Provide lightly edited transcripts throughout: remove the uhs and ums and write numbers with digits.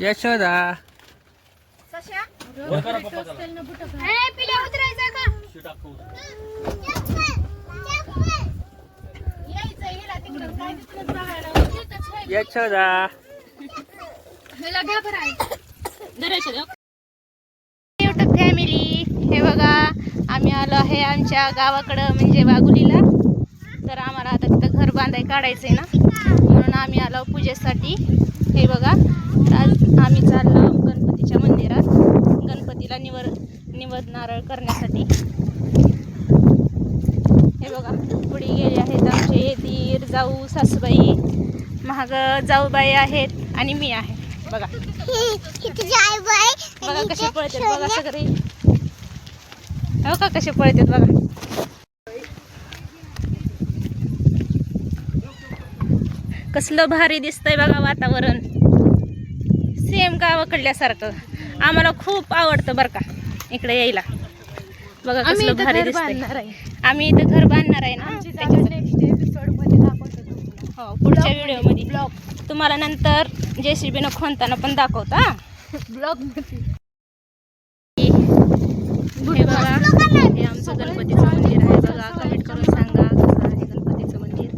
Yashoda Yashoda YouTube family, हे बघा आम्ही आलो आहे आमच्या गावाकडं म्हणजे वाघुलीला. तर आम्हाला आता तिथं घर बांधाय काढायचंय ना, म्हणून आम्ही आलो पूजेसाठी. हे बघा आज आम्ही चाललो गणपतीच्या मंदिरात गणपतीला निवद नारळ करण्यासाठी. हे बघा पुढे गेले आहेत आमचे दीर जाऊ सासूबाई, महाग जाऊबाई आहेत आणि मी आहे. बघा बघा कसे पळतात बघा सगळे, हो का कसे पळतात बघा. कसलं भारी दिसतंय बघा वातावरण, सेम गावाकडल्यासारखं. आम्हाला खूप आवडतं बरं का इकडे यायला. बघा कसलं भारी दिसतंय. आम्ही इथं घर बांधणार आहे ना, हो पुढच्या व्हिडिओमध्ये ब्लॉग तुम्हाला नंतर JCB खोनताना पण दाखवता ब्लॉग मध्ये. हे बघा हे आमचं गणपतीचं मंदिर आहे बघा. कमेंट करून सांगा कसं आहे गणपतीचं मंदिर.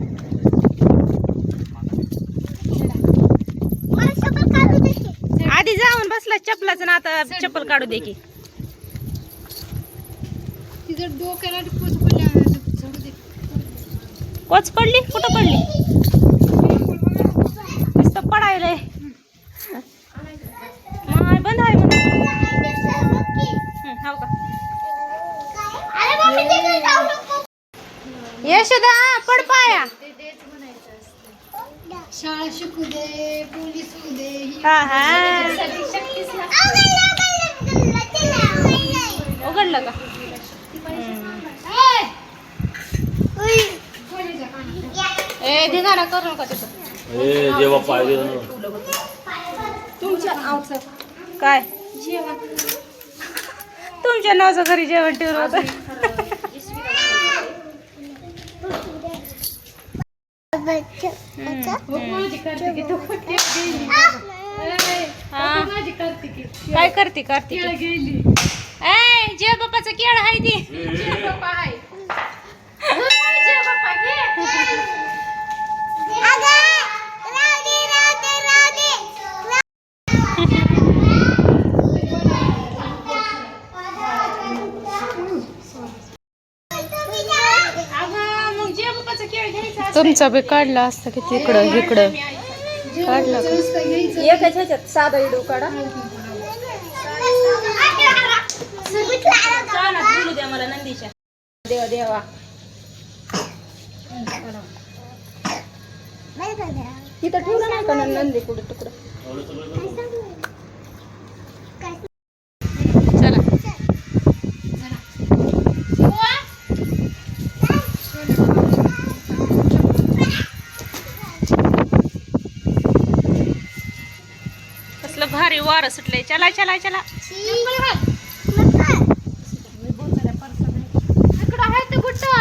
आधी जाऊन बसला चपलाचं ना, आता चप्पल काढू दे की. कोच पडली, कुठं पडली? नुसतं पडायलंय. बंद आहे हो का? यशोदा पड पाया. शाळा शिकू दे, पोलीस होऊ दे. हा हा उघडलं का? ए धिंगाणा करू नका तिथं. तुमच्या काय तुमच्या नावाचं घरी जेवण ठेवलं होतं. काय करते कार्तिक? ए जे बाप्पाचं केळ आहे ती. तुमचा बी काढला असता की तिकडं इकडं काढला एकाच ह्याच्यात साधा इडू काढा. बोलू द्या मला नंदीच्या. देवा देवा तिथं ठेवलं नाही का नंदी कुठं तुकडं. चला कसलं भारी वारं सुटलंय. चला चला चला इकडं आहे ते गुट्टा.